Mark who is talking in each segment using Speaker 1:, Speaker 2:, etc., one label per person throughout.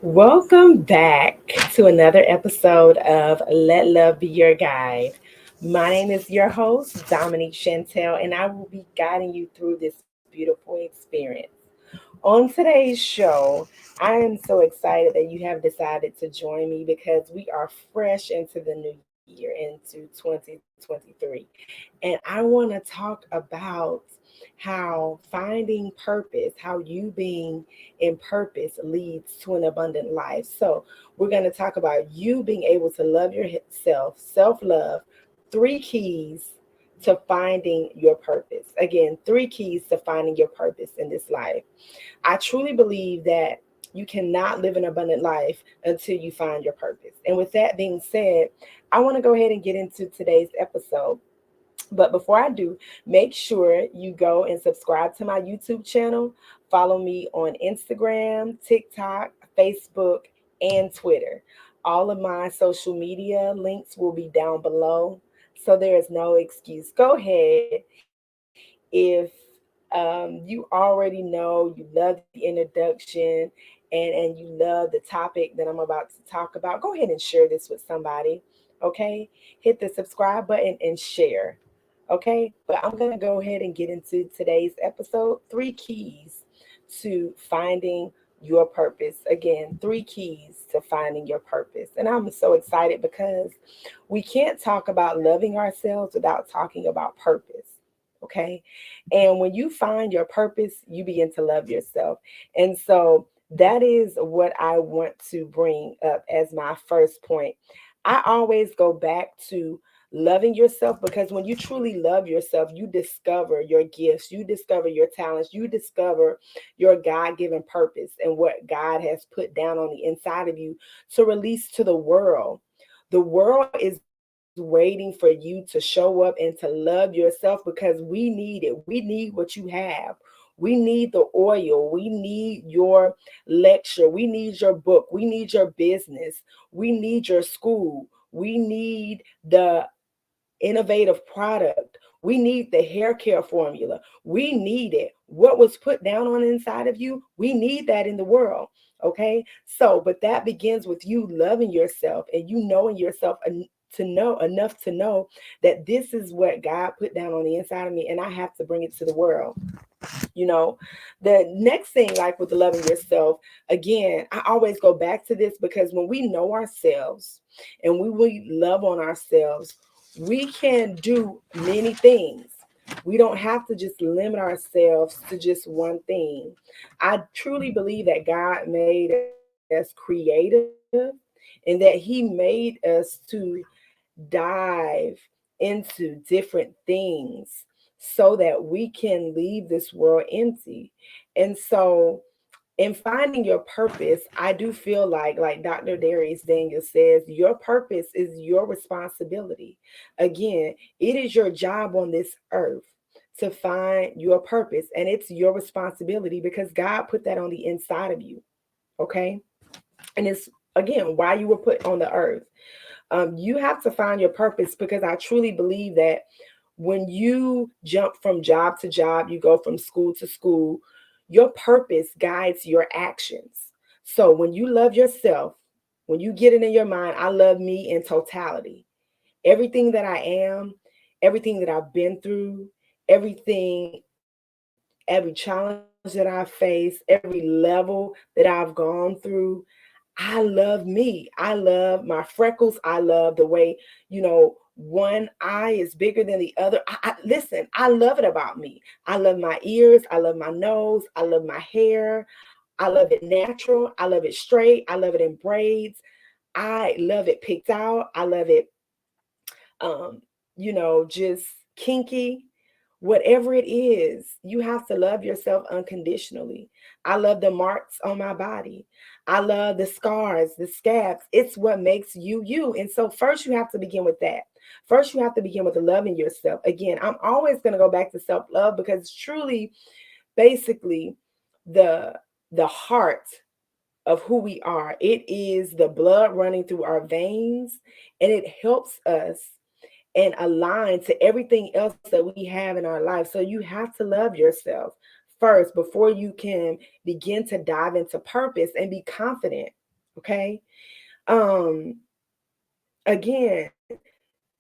Speaker 1: Welcome back to another episode of Let Love Be Your Guide. My name is your host, Dominique Chantel, and I will be guiding you through this beautiful experience. On today's show, I am so excited that you have decided to join me because we are fresh into the new year, into 2023. And I want to talk about how finding purpose, how you being in purpose leads to an abundant life. So, we're going to talk about you being able to love yourself, self love, three keys to finding your purpose. Again, three keys to finding your purpose in this life. I truly believe that you cannot live an abundant life until you find your purpose. And with that being said, I want to go ahead and get into today's episode. But before I do, make sure you go and subscribe to my YouTube channel. Follow me on Instagram, TikTok, Facebook, and Twitter. All of my social media links will be down below. So there is no excuse. Go ahead. If you already know, you love the introduction, and you love the topic that I'm about to talk about, go ahead and share this with somebody. Okay? Hit the subscribe button and share. Okay? But I'm going to go ahead and get into today's episode, three keys to finding your purpose. Again, three keys to finding your purpose. And I'm so excited because we can't talk about loving ourselves without talking about purpose. Okay. And when you find your purpose, you begin to love yourself. And so that is what I want to bring up as my first point. I always go back to loving yourself because when you truly love yourself, you discover your gifts, you discover your talents, you discover your God given purpose and what God has put down on the inside of you to release to the world. The world is waiting for you to show up and to love yourself because we need it. We need what you have. We need the oil. We need your lecture. We need your book. We need your business. We need your school. We need the innovative product. We need the hair care formula. We need it. What was put down on the inside of you, we need that in the world. Okay. So, but that begins with you loving yourself and you knowing yourself to know enough to know that this is what God put down on the inside of me and I have to bring it to the world. You know, the next thing, like with loving yourself, again, I always go back to this because when we know ourselves and we love on ourselves, we can do many things. We don't have to just limit ourselves to just one thing. I truly believe that God made us creative and that He made us to dive into different things so that we can leave this world empty. And so in finding your purpose, I do feel like Dr. Darius Daniel says, your purpose is your responsibility. Again, it is your job on this earth to find your purpose, and it's your responsibility because God put that on the inside of you. Okay. And it's again why you were put on the earth. You have to find your purpose because I truly believe that when you jump from job to job, you go from school to school, your purpose guides your actions. So when you love yourself, when you get it in your mind, I love me in totality. Everything that I am, everything that I've been through, everything, every challenge that I face, every level that I've gone through, I love me. I love my freckles. I love the way, one eye is bigger than the other. Listen, I love it about me. I love my ears. I love my nose. I love my hair. I love it natural. I love it straight. I love it in braids. I love it picked out. I love it, um, just kinky. Whatever it is, you have to love yourself unconditionally. I love the marks on my body. I love the scars, the scabs. It's what makes you you. And so, first, you have to begin with that. First, you have to begin with loving yourself. Again, I'm always going to go back to self love because it's truly, basically, the the heart of who we are. It is the blood running through our veins, and it helps us and align to everything else that we have in our life. So you have to love yourself first before you can begin to dive into purpose and be confident. Okay. Again,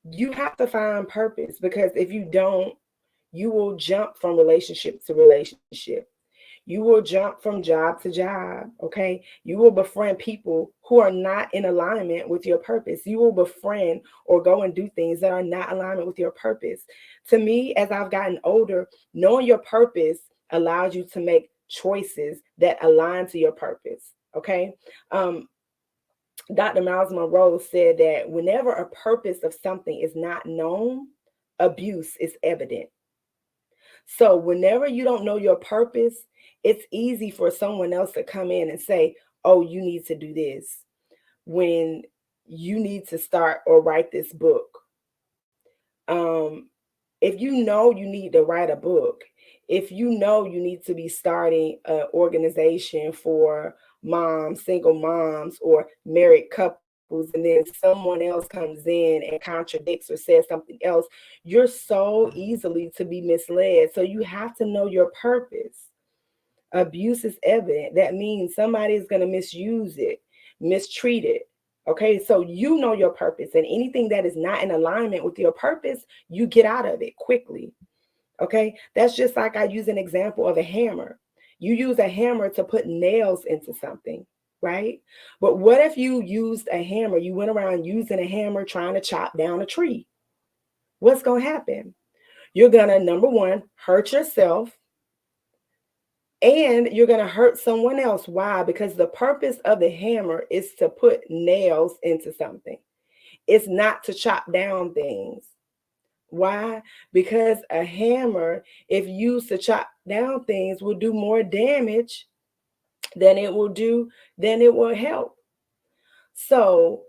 Speaker 1: you have to find purpose, because if you don't, you will jump from relationship to relationship. You will jump from job to job. Okay. You will befriend people who are not in alignment with your purpose. You will befriend or go and do things that are not alignment with your purpose. To me, as I've gotten older, knowing your purpose allows you to make choices that align to your purpose. Okay. Um, Dr. Miles Monroe said that whenever a purpose of something is not known, abuse is evident. So whenever you don't know your purpose, it's easy for someone else to come in and say, oh, you need to do this, when you need to start or write this book. Um, if you know you need to write a book, if you know you need to be starting an organization for moms, single moms, or married couples, and then someone else comes in and contradicts or says something else, you're so easily to be misled. So you have to know your purpose. Abuse is evident. That means somebody is going to misuse it, mistreat it. Okay, so you know your purpose, and anything that is not in alignment with your purpose, you get out of it quickly. Okay, that's just like I use an example of a hammer. You use a hammer to put nails into something, right? But what if you used a hammer? You went around using a hammer trying to chop down a tree. What's going to happen? You're going to, number one, hurt yourself, and you're going to hurt someone else. Why? Because the purpose of the hammer is to put nails into something, it's not to chop down things. Why? Because a hammer, if used to chop down things, will do more damage than it will help. So,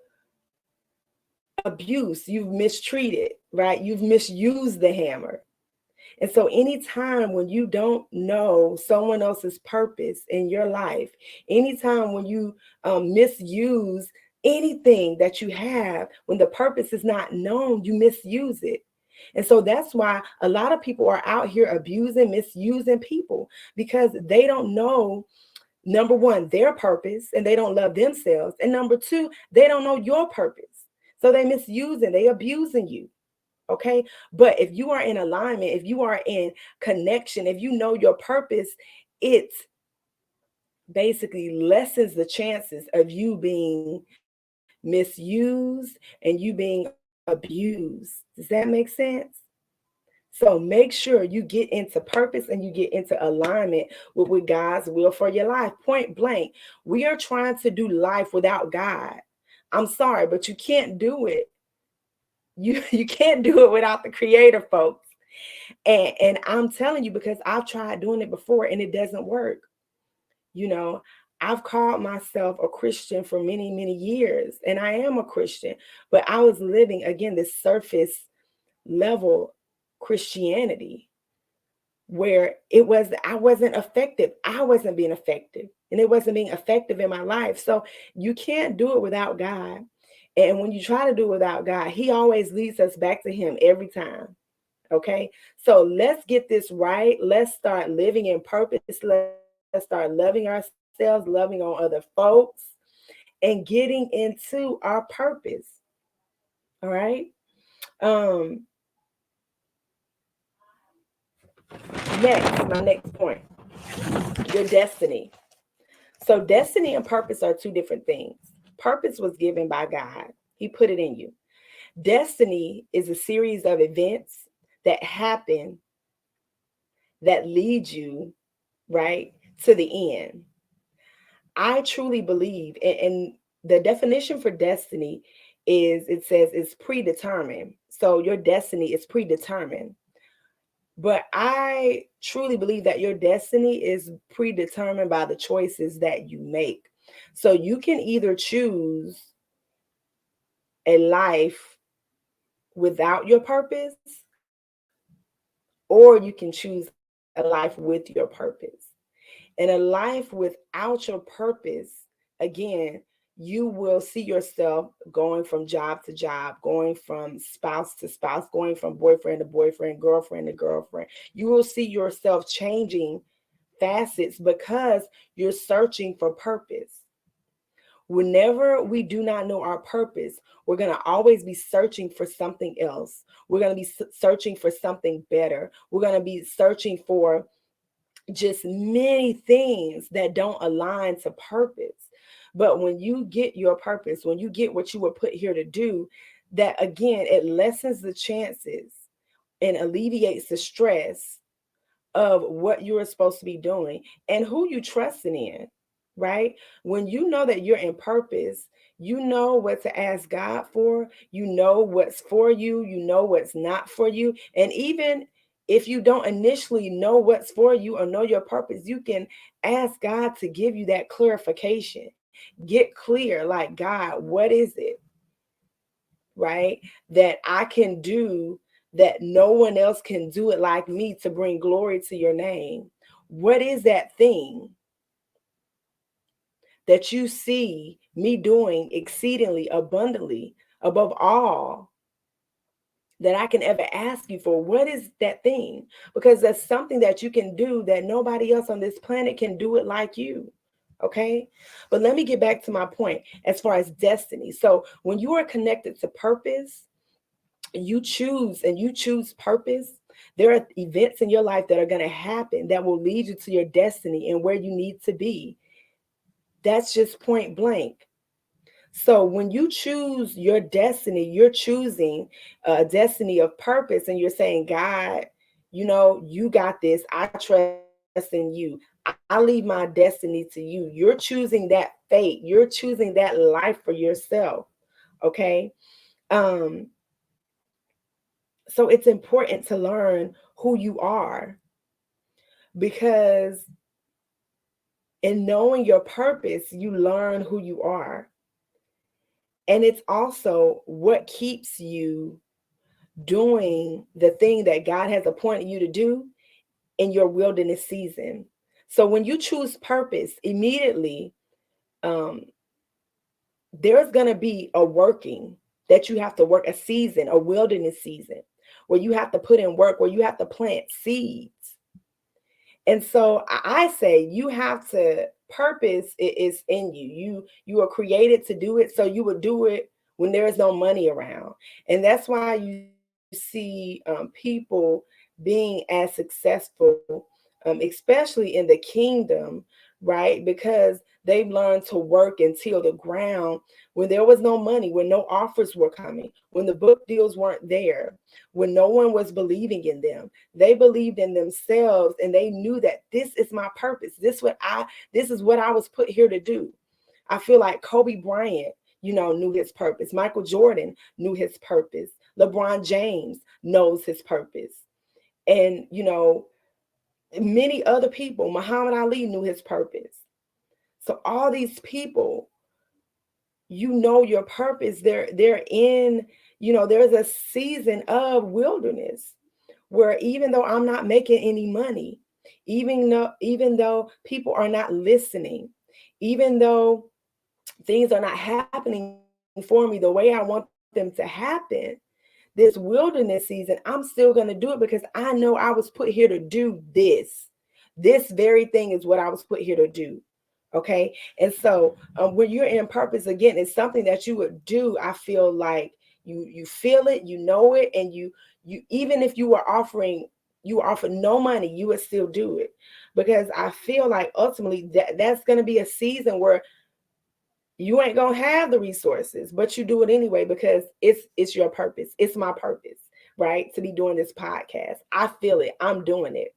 Speaker 1: abuse, you've mistreated, right? You've misused the hammer. And so, anytime when you don't know someone else's purpose in your life, anytime when you misuse anything that you have, when the purpose is not known, you misuse it. And so that's why a lot of people are out here abusing, misusing people, because they don't know, number one, their purpose, and they don't love themselves. And number two, they don't know your purpose. So they misusing, they abusing you. Okay. But if you are in alignment, if you are in connection, if you know your purpose, it basically lessens the chances of you being misused and you being abused. Does that make sense? So make sure you get into purpose and you get into alignment with God's will for your life. Point blank, we are trying to do life without God. I'm sorry, but you can't do it. You can't do it without the creator, folks. And I'm telling you, because I've tried doing it before and it doesn't work. You know, I've called myself a Christian for many, many years, and I am a Christian, but I was living, again, this surface level Christianity, where I wasn't effective. I wasn't being effective, and it wasn't being effective in my life. So you can't do it without God. And when you try to do it without God, He always leads us back to Him every time. Okay. So let's get this right. Let's start living in purpose. Let's start loving ourselves, loving on other folks, and getting into our purpose. All right. Um, Next, my next point, your destiny. So destiny and purpose are two different things. Purpose was given by God. He put it in you. Destiny is a series of events that happen that lead you right to the end. I truly believe, and the definition for destiny is, it says it's predetermined. So your destiny is predetermined. But I truly believe that your destiny is predetermined by the choices that you make. So you can either choose a life without your purpose, or you can choose a life with your purpose. And a life without your purpose, again, you will see yourself going from job to job, going from spouse to spouse, going from boyfriend to boyfriend, girlfriend to girlfriend. You will see yourself changing facets because you're searching for purpose. Whenever we do not know our purpose, we're going to always be searching for something else. We're going to be searching for something better. We're going to be searching for just many things that don't align to purpose. But when you get your purpose, when you get what you were put here to do, that again, it lessens the chances and alleviates the stress of what you're supposed to be doing and who you trusting in, right? When you know that you're in purpose, you know what to ask God for, you know what's for you know what's not for you. And even if you don't initially know what's for you or know your purpose, you can ask God to give you that clarification. Get clear, like, God, what is it, right? That I can do that no one else can do it like me to bring glory to your name. What is that thing that you see me doing exceedingly abundantly above all that I can ever ask you for? What is that thing? Because that's something that you can do that nobody else on this planet can do it like you. Okay. But let me get back to my point as far as destiny. So when you are connected to purpose, you choose purpose, there are events in your life that are going to happen that will lead you to your destiny and where you need to be. That's just point blank. So when you choose your destiny, you're choosing a destiny of purpose, and you're saying, God, you got this. I trust in you. I leave my destiny to you. You're choosing that fate. You're choosing that life for yourself. Okay. Um, so it's important to learn who you are, because in knowing your purpose, you learn who you are. And it's also what keeps you doing the thing that God has appointed you to do in your wilderness season. So when you choose purpose, immediately um, there's going to be a working that you have to work, a season, a wilderness season, where you have to put in work, where you have to plant seeds. And so I say you have to, purpose is in you. You are created to do it, so you would do it when there is no money around. And that's why you see people being as successful, especially in the kingdom, right? Because they've learned to work and till the ground when there was no money, when no offers were coming, when the book deals weren't there, when no one was believing in them. They believed in themselves, and they knew that this is my purpose. This is what I was put here to do. I feel like Kobe Bryant, knew his purpose. Michael Jordan knew his purpose. LeBron James knows his purpose. And, many other people, Muhammad Ali knew his purpose. So all these people, your purpose. They're in, there's a season of wilderness where even though I'm not making any money, even though people are not listening, even though things are not happening for me the way I want them to happen, this wilderness season, I'm still going to do it because I know I was put here to do this. This very thing is what I was put here to do. Okay. And so when you're in purpose, again, it's something that you would do. I feel like you feel it, you know it, and you even if you offer no money, you would still do it, because I feel like ultimately that's going to be a season where you ain't gonna have the resources, but you do it anyway because it's your purpose. It's my purpose, right? To be doing this podcast. I feel it. I'm doing it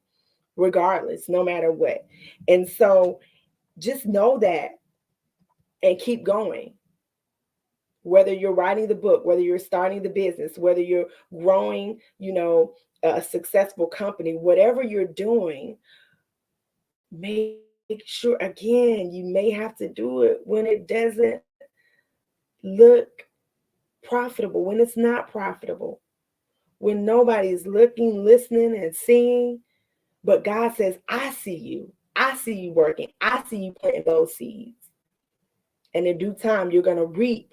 Speaker 1: regardless, no matter what. And so just know that and keep going. Whether you're writing the book, whether you're starting the business, whether you're growing, a successful company, whatever you're doing, make sure, again, you may have to do it when it doesn't look profitable, when it's not profitable, when nobody's looking, listening, and seeing. But God says, I see you. I see you working. I see you planting those seeds. And in due time, you're going to reap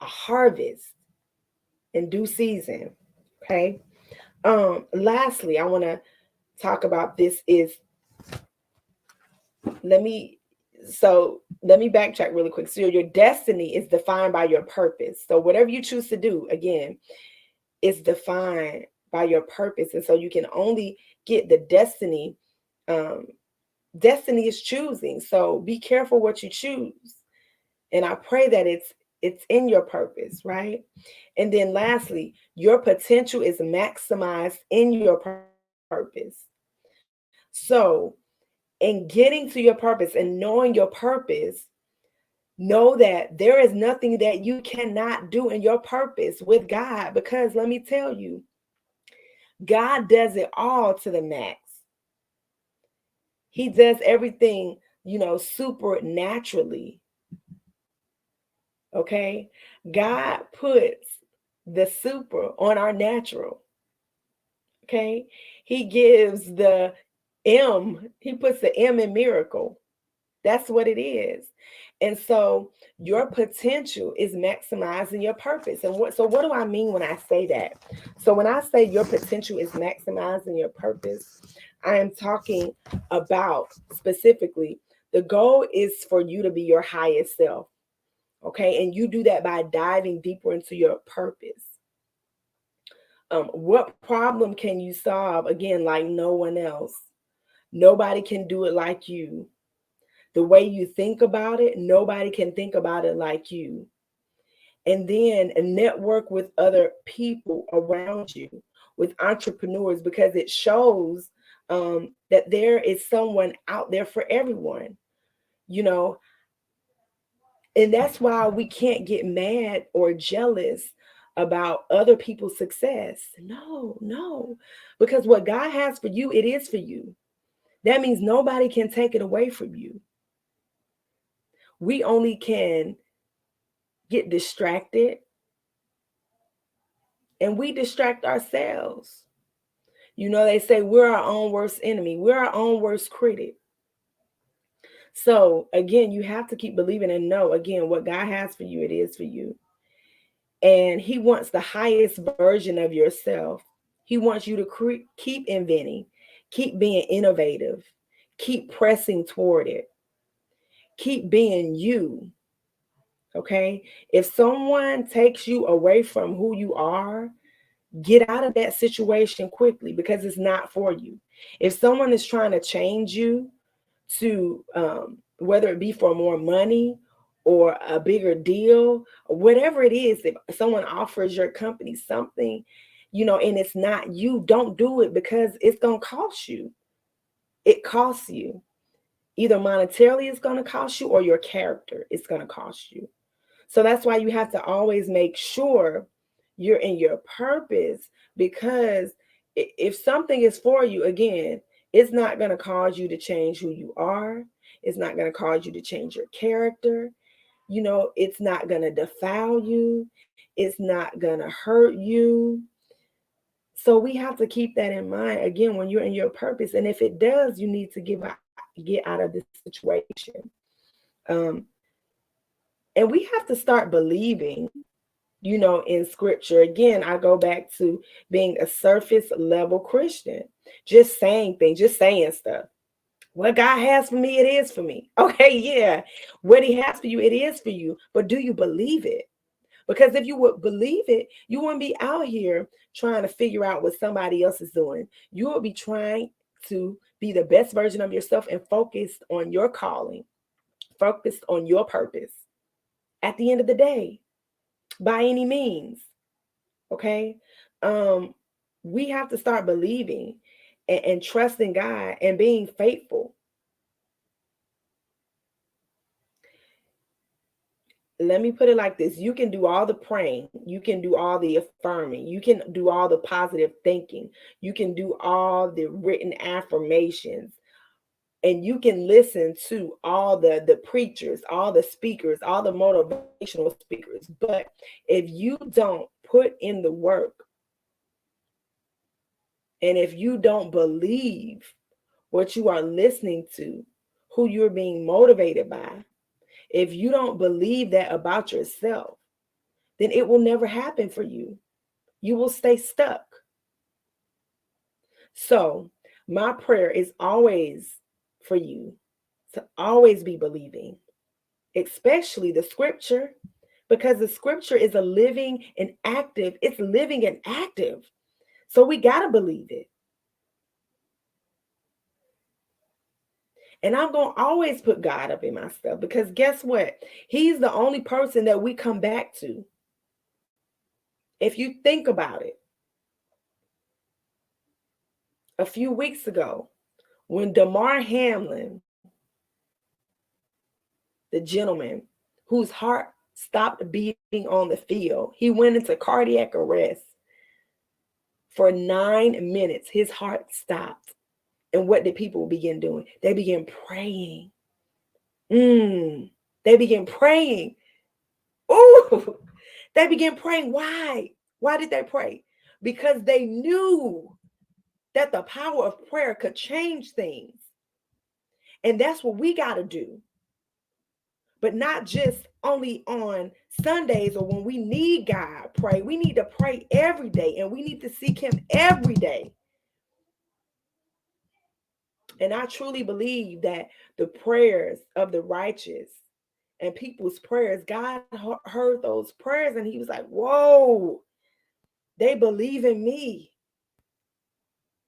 Speaker 1: a harvest in due season. Okay. Lastly, I want to talk about this is, let me So let me backtrack really quick. So your destiny is defined by your purpose. So whatever you choose to do, again, is defined by your purpose. And so you can only get the destiny. Um, destiny is choosing. So be careful what you choose. And I pray that it's in your purpose, right? And then lastly, your potential is maximized in your purpose. So in getting to your purpose and knowing your purpose, know that there is nothing that you cannot do in your purpose with God, because let me tell you, God does it all to the max. He does everything, supernaturally. Okay. God puts the super on our natural. Okay. He gives the he puts the M in miracle. That's what it is. And so your potential is maximizing your purpose. And what do I mean when I say that? So when I say your potential is maximizing your purpose, I am talking about specifically the goal is for you to be your highest self. Okay. And you do that by diving deeper into your purpose. What problem can you solve again like no one else? Nobody can do it like you. The way you think about it, nobody can think about it like you. And then network with other people around you, with entrepreneurs, because it shows that there is someone out there for everyone, you know. And that's why we can't get mad or jealous about other people's success. No, no. Because what God has for you, it is for you. That means nobody can take it away from you. We only can get distracted, and we distract ourselves. They say we're our own worst enemy, we're our own worst critic. So, again, you have to keep believing and know, again, what God has for you, it is for you. And He wants the highest version of yourself. He wants you to keep inventing, keep being innovative, keep pressing toward it, keep being you. Okay. If someone takes you away from who you are, get out of that situation quickly, because it's not for you. If someone is trying to change you to, whether it be for more money or a bigger deal, or whatever it is, if someone offers your company something, and it's not you, don't do it, because it's going to cost you. It costs you. Either monetarily it's going to cost you, or your character is going to cost you. So that's why you have to always make sure you're in your purpose, because if something is for you, again, it's not going to cause you to change who you are. It's not going to cause you to change your character. It's not going to defile you. It's not going to hurt you. So we have to keep that in mind, again, when you're in your purpose. And if it does, you need to get out of this situation. Um, and we have to start believing, in scripture. Again, I go back to being a surface level Christian, just saying things, just saying stuff. What God has for me, it is for me. Okay, yeah. What He has for you, it is for you. But do you believe it? Because if you would believe it, you wouldn't be out here trying to figure out what somebody else is doing. You will be trying to be the best version of yourself and focused on your calling, focused on your purpose at the end of the day, by any means. Okay. um we have to start believing and trusting God and being faithful. Let me put it like this: you can do all the praying, you can do all the affirming, you can do all the positive thinking, you can do all the written affirmations, and you can listen to all the preachers, all the speakers, all the motivational speakers. But if you don't put in the work, and if you don't believe what you are listening to, who you're being motivated by, if you don't believe that about yourself, then it will never happen for you. You will stay stuck. So, my prayer is always for you. to always be believing, especially the scripture, because the scripture is a living and active, it's living and active. So we got to believe it. And I'm going to always put God up in my stuff because guess what? He's the only person that we come back to. If you think about it, a few weeks ago, when Damar Hamlin, the gentleman whose heart stopped beating on the field, he went into cardiac arrest for 9 minutes. His heart stopped. And what did people begin doing? They began praying. They began praying. Oh, they began praying. Why? Why did they pray? Because they knew that the power of prayer could change things. And that's what we got to do. But not just only on Sundays or when we need God, pray. We need to pray every day and we need to seek him every day. And I truly believe that the prayers of the righteous and people's prayers, God heard those prayers and he was like, whoa, they believe in me.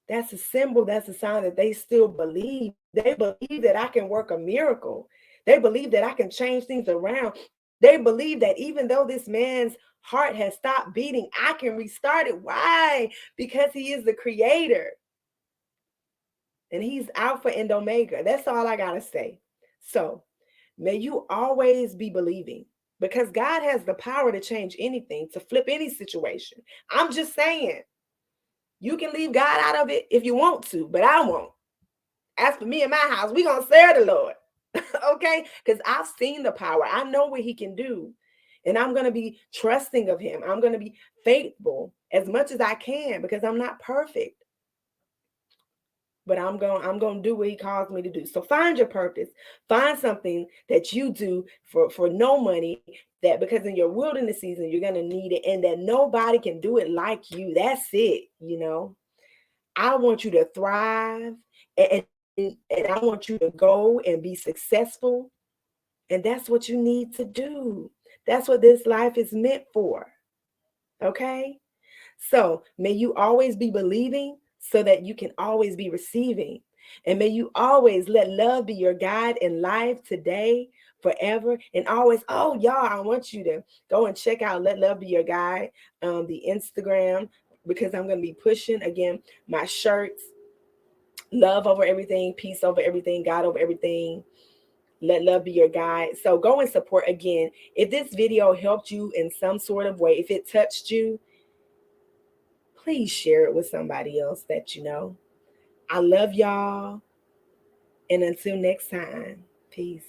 Speaker 1: That's a symbol, that's a sign that they still believe. They believe that I can work a miracle. They believe that I can change things around. They believe that even though this man's heart has stopped beating, I can restart it. Why? Because he is the creator. And he's Alpha and Omega. That's all I got to say. So may you always be believing because God has the power to change anything, to flip any situation. I'm just saying, you can leave God out of it if you want to, but I won't. As for me and my house, we're going to serve the Lord. Okay? Because I've seen the power. I know what he can do. And I'm going to be trusting of him. I'm going to be faithful as much as I can because I'm not perfect. But I'm going to do what he calls me to do. So find your purpose. Find something that you do for no money, that because in your wilderness season you're going to need it, and that nobody can do it like you. That's it, you know. I want you to thrive, and I want you to go and be successful. And that's what you need to do. That's what this life is meant for. Okay? So may you always be believing so that you can always be receiving. And may you always let love be your guide in life today, forever, and always. Oh, y'all, I want you to go and check out Let Love Be Your Guide, the Instagram, because I'm going to be pushing again my shirts. Love over everything, peace over everything, God over everything. Let love be your guide. So go and support again. If this video helped you in some sort of way, if it touched you, please share it with somebody else that you know. I love y'all. And until next time, peace.